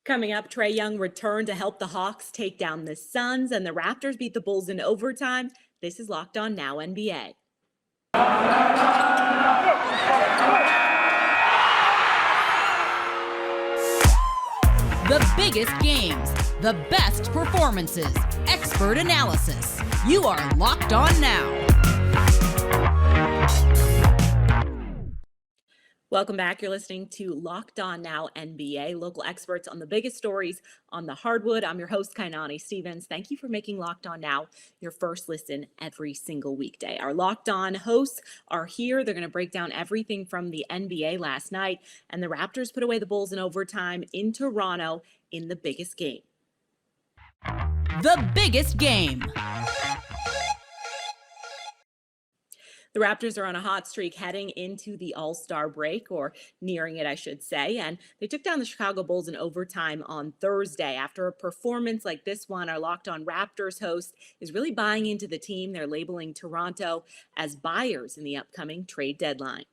Coming up, Trae Young returned to help the Hawks take down the Suns, and the Raptors beat the Bulls in overtime. This is Locked On Now NBA. The biggest games, the best performances, expert analysis. You are Locked On Now. Welcome back. You're listening to Locked On Now NBA, local experts on the biggest stories on the hardwood. I'm your host, Kainani Stevens. Thank you for making Locked On Now your first listen every single weekday. Our Locked On hosts are here. They're going to break down everything from the NBA last night, and the Raptors put away the Bulls in overtime in Toronto in the biggest game. The biggest game. The Raptors are on a hot streak heading into the All-Star break, or nearing it, I should say, and they took down the Chicago Bulls in overtime on Thursday. After a performance like this one, our Locked On Raptors host is really buying into the team. They're labeling Toronto as buyers in the upcoming trade deadline.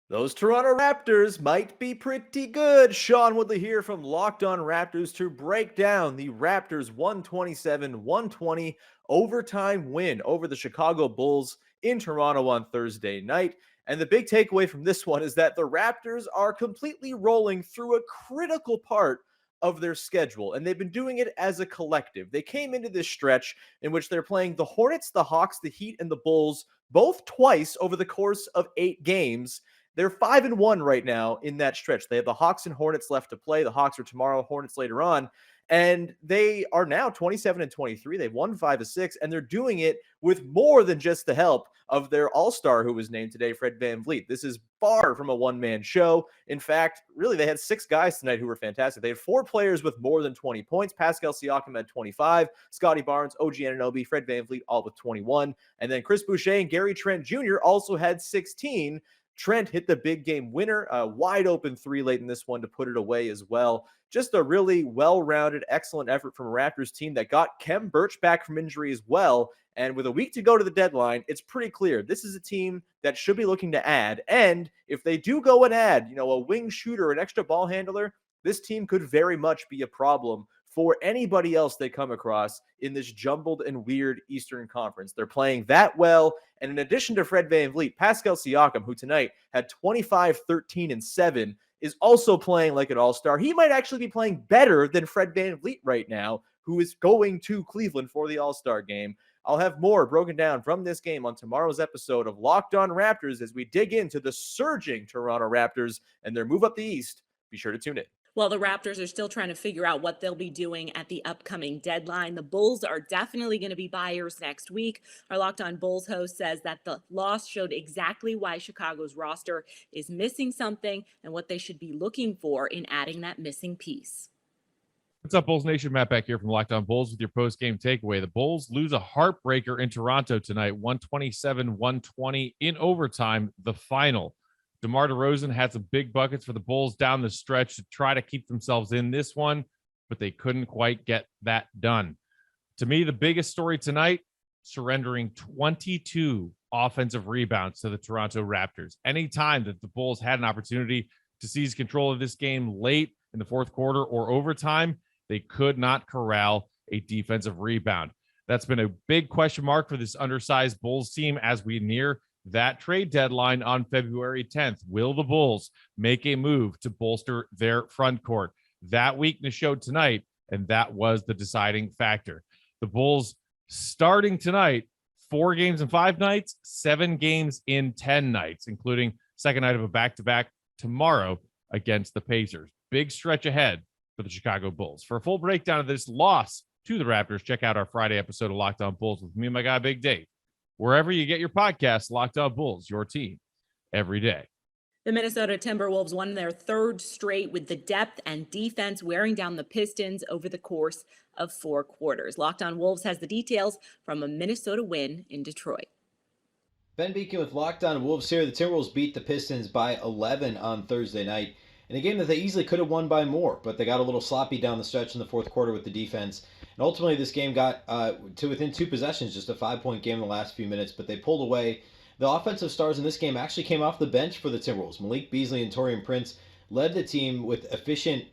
Those Toronto Raptors might be pretty good. Sean Woodley here from Locked On Raptors to break down the Raptors 127-120 overtime win over the Chicago Bulls in Toronto on Thursday night. And the big takeaway from this one is that the Raptors are completely rolling through a critical part of their schedule, and they've been doing it as a collective. They came into this stretch in which they're playing the Hornets, the Hawks, the Heat, and the Bulls both twice over the course of 8 games. They're 5-1 right now in that stretch. They have the Hawks and Hornets left to play. The Hawks are tomorrow, Hornets later on. And they are now 27-23. They've won 5 of 6, and they're doing it with more than just the help of their all-star who was named today, Fred VanVleet. This is far from a one-man show. In fact, really, they had 6 guys tonight who were fantastic. They had 4 players with more than 20 points. Pascal Siakam had 25, Scotty Barnes, OG Anunoby, Fred VanVleet all with 21. And then Chris Boucher and Gary Trent Jr. also had 16. Trent hit the big game winner, a wide open 3 late in this one to put it away as well. Just a really well-rounded, excellent effort from a Raptors team that got Khem Birch back from injury as well. And with a week to go to the deadline, it's pretty clear this is a team that should be looking to add. And if they do go and add, a wing shooter, an extra ball handler, this team could very much be a problem for anybody else they come across in this jumbled and weird Eastern Conference. They're playing that well. And in addition to Fred VanVleet, Pascal Siakam, who tonight had 25, 13, and 7, is also playing like an all-star. He might actually be playing better than Fred VanVleet right now, who is going to Cleveland for the All-Star game. I'll have more broken down from this game on tomorrow's episode of Locked On Raptors as we dig into the surging Toronto Raptors and their move up the East. Be sure to tune in. Well, the Raptors are still trying to figure out what they'll be doing at the upcoming deadline. The Bulls are definitely going to be buyers next week. Our Locked On Bulls host says that the loss showed exactly why Chicago's roster is missing something and what they should be looking for in adding that missing piece. What's up, Bulls Nation? Matt Beck here from Locked On Bulls with your post-game takeaway. The Bulls lose a heartbreaker in Toronto tonight, 127-120 in overtime, the final. DeMar DeRozan had some big buckets for the Bulls down the stretch to try to keep themselves in this one, but they couldn't quite get that done. To me, the biggest story tonight, surrendering 22 offensive rebounds to the Toronto Raptors. Anytime that the Bulls had an opportunity to seize control of this game late in the fourth quarter or overtime, they could not corral a defensive rebound. That's been a big question mark for this undersized Bulls team as we near that trade deadline on February 10th. Will the Bulls make a move to bolster their front court? That weakness showed tonight, and that was the deciding factor. The Bulls starting tonight, 4 games in 5 nights, 7 games in 10 nights, including second night of a back-to-back tomorrow against the Pacers. Big stretch ahead for the Chicago Bulls. For a full breakdown of this loss to the Raptors, check out our Friday episode of Locked On Bulls with me and my guy, Big Dave. Wherever you get your podcasts, Locked On Bulls, your team every day. The Minnesota Timberwolves won their 3rd straight with the depth and defense wearing down the Pistons over the course of 4 quarters. Locked On Wolves has the details from a Minnesota win in Detroit. Ben Beacon with Locked On Wolves here. The Timberwolves beat the Pistons by 11 on Thursday night in a game that they easily could have won by more, but they got a little sloppy down the stretch in the fourth quarter with the defense. And ultimately, this game got to within 2 possessions, just a 5-point game in the last few minutes, but they pulled away. The offensive stars in this game actually came off the bench for the Timberwolves. Malik Beasley and Taurean Prince led the team with efficient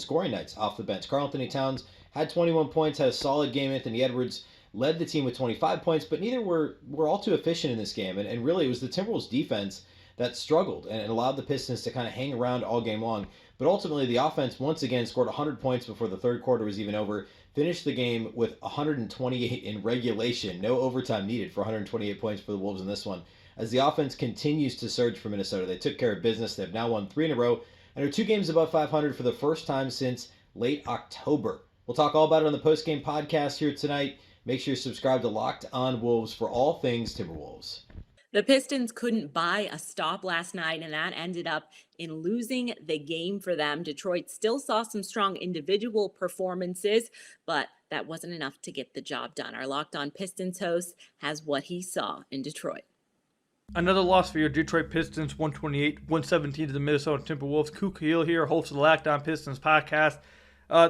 scoring nights off the bench. Karl Anthony Towns had 21 points, had a solid game. Anthony Edwards led the team with 25 points, but neither were all too efficient in this game. And really, it was the Timberwolves defense that struggled and allowed the Pistons to kind of hang around all game long. But ultimately, the offense once again scored 100 points before the third quarter was even over, finished the game with 128 in regulation. No overtime needed for 128 points for the Wolves in this one. As the offense continues to surge for Minnesota, they took care of business. They've now won 3 in a row and are 2 games above 500 for the first time since late October. We'll talk all about it on the post-game podcast here tonight. Make sure you subscribe to Locked On Wolves for all things Timberwolves. The Pistons couldn't buy a stop last night, and that ended up in losing the game for them. Detroit still saw some strong individual performances, but that wasn't enough to get the job done. Our Locked On Pistons host has what he saw in Detroit. Another loss for your Detroit Pistons, 128-117 to the Minnesota Timberwolves. Ku Khahil here, host of the Locked On Pistons podcast.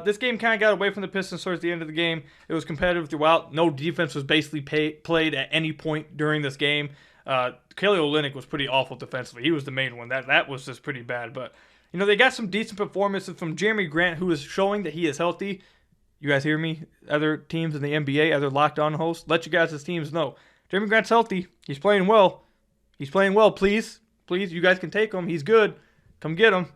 This game kind of got away from the Pistons towards the end of the game. It was competitive throughout. No defense was basically played at any point during this game. Kelly Olynyk was pretty awful defensively. He was the main one. That was just pretty bad. But, they got some decent performances from Jeremy Grant, who is showing that he is healthy. You guys hear me? Other teams in the NBA, other Locked On hosts, let you guys' teams know. Jeremy Grant's healthy. He's playing well. He's playing well, please. Please, you guys can take him. He's good. Come get him.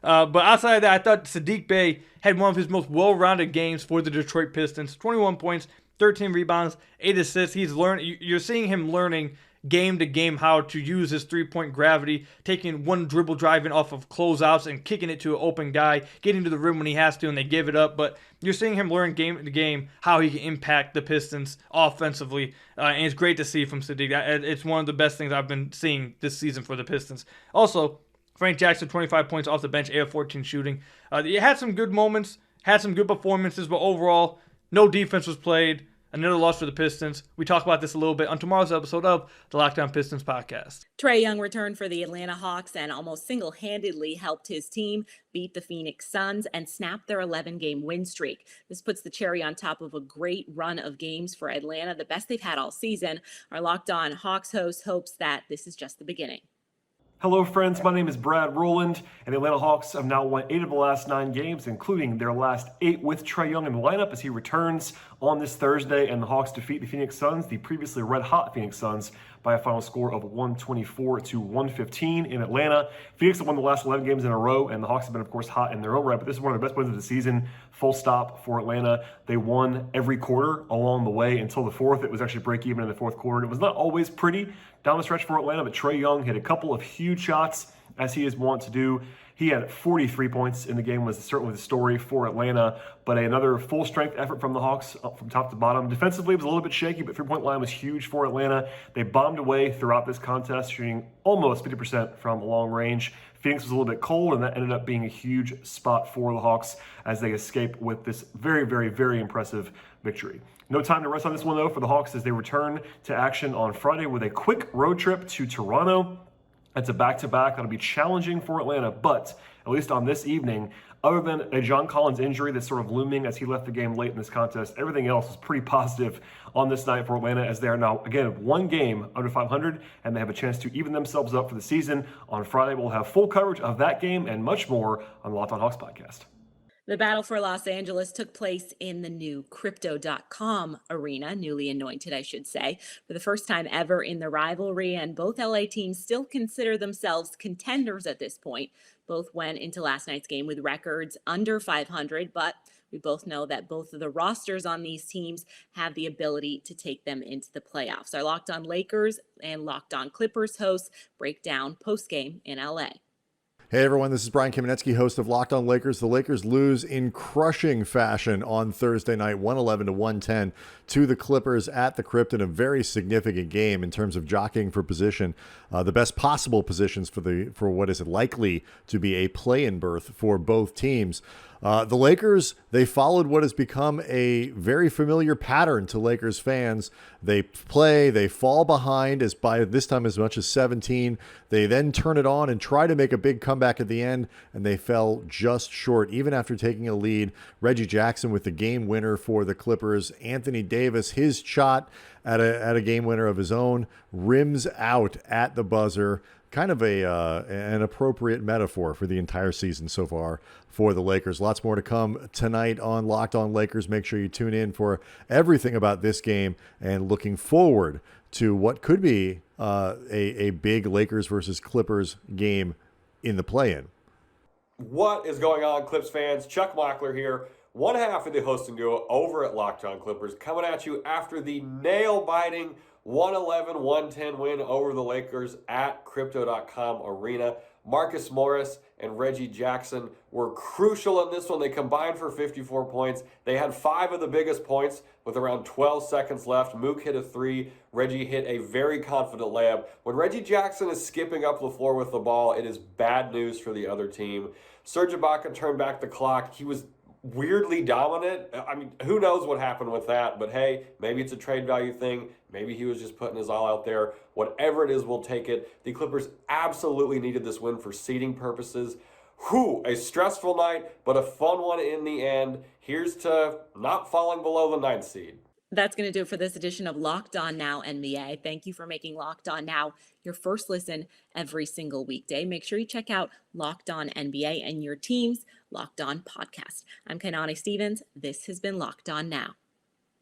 But outside of that, I thought Saddiq Bey had one of his most well-rounded games for the Detroit Pistons. 21 points, 13 rebounds, 8 assists. You're seeing him learning game to game how to use his three-point gravity, taking one dribble driving off of closeouts and kicking it to an open guy, getting to the rim when he has to and they give it up. But you're seeing him learn game to game how he can impact the Pistons offensively. And it's great to see from Saddiq. It's one of the best things I've been seeing this season for the Pistons. Also, Frank Jackson, 25 points off the bench, 8 of 14 shooting. He had some good moments, had some good performances, but overall, no defense was played. Another loss for the Pistons. We talk about this a little bit on tomorrow's episode of the Locked On Pistons podcast. TRAE Young returned for the Atlanta Hawks and almost single-handedly helped his team beat the Phoenix Suns and snap their 11-game win streak. This puts the cherry on top of a great run of games for Atlanta, the best they've had all season. Our Locked On Hawks host hopes that this is just the beginning. Hello friends, my name is Brad Rowland, and the Atlanta Hawks have now won 8 of the last 9 games, including their last 8 with Trae Young in the lineup as he returns on this Thursday, and the Hawks defeat the Phoenix Suns, the previously red-hot Phoenix Suns, by a final score of 124-115 in Atlanta. Phoenix have won the last 11 games in a row, and the Hawks have been, of course, hot in their own right, but this is one of the best wins of the season, full stop for Atlanta. They won every quarter along the way until the fourth. It was actually break even in the fourth quarter. It was not always pretty down the stretch for Atlanta, but Trae Young hit a couple of huge shots, as he is wont to do. He had 43 points in the game, was certainly the story for Atlanta, but another full-strength effort from the Hawks from top to bottom. Defensively, it was a little bit shaky, but three-point line was huge for Atlanta. They bombed away throughout this contest, shooting almost 50% from long range. Phoenix was a little bit cold, and that ended up being a huge spot for the Hawks as they escape with this very, very, very impressive victory. No time to rest on this one, though, for the Hawks as they return to action on Friday with a quick road trip to Toronto. It's a back-to-back that'll be challenging for Atlanta, but at least on this evening, other than a John Collins injury that's sort of looming as he left the game late in this contest, everything else is pretty positive on this night for Atlanta as they are now, again, one game under 500, and they have a chance to even themselves up for the season. On Friday, we'll have full coverage of that game and much more on the Locked On Hawks podcast. The battle for Los Angeles took place in the new Crypto.com arena, newly anointed, I should say, for the first time ever in the rivalry, and both LA teams still consider themselves contenders at this point. Both went into last night's game with records under 500, but we both know that both of the rosters on these teams have the ability to take them into the playoffs. Our Locked On Lakers and Locked On Clippers hosts break down post-game in LA. Hey everyone, this is Brian Kamenetsky, host of Locked On Lakers. The Lakers lose in crushing fashion on Thursday night, 111-110 to the Clippers at the Crypt in a very significant game in terms of jockeying for position, the best possible positions for what is likely to be a play-in berth for both teams. The Lakers, they followed what has become a very familiar pattern to Lakers fans. They play, they fall behind as by this time as much as 17. They then turn it on and try to make a big comeback at the end, and they fell just short. Even after taking a lead, Reggie Jackson with the game winner for the Clippers. Anthony Davis, his shot at a game winner of his own, rims out at the buzzer. kind of an appropriate metaphor for the entire season so far for the Lakers. Lots more to come tonight on Locked On Lakers. Make sure you tune in for everything about this game and looking forward to what could be a big Lakers versus Clippers game in the play-in. What is going on, Clips fans? Chuck Mockler here, one half of the hosting duo over at Locked On Clippers, coming at you after the nail-biting 111-110 win over the Lakers at Crypto.com Arena. Marcus Morris and Reggie Jackson were crucial in this one. They combined for 54 points. They had 5 of the biggest points with around 12 seconds left. Mook hit a 3. Reggie hit a very confident layup. When Reggie Jackson is skipping up the floor with the ball, it is bad news for the other team. Serge Ibaka turned back the clock. He was weirdly dominant. I mean, who knows what happened with that, but hey, maybe it's a trade value thing. Maybe he was just putting his all out there. Whatever it is, we'll take it. The Clippers absolutely needed this win for seeding purposes. A stressful night, but a fun one in the end. Here's to not falling below the 9th seed. That's going to do it for this edition of Locked On Now NBA. Thank you for making Locked On Now your first listen every single weekday. Make sure you check out Locked On NBA and your team's Locked On podcast. I'm Kainani Stevens. This has been Locked On Now.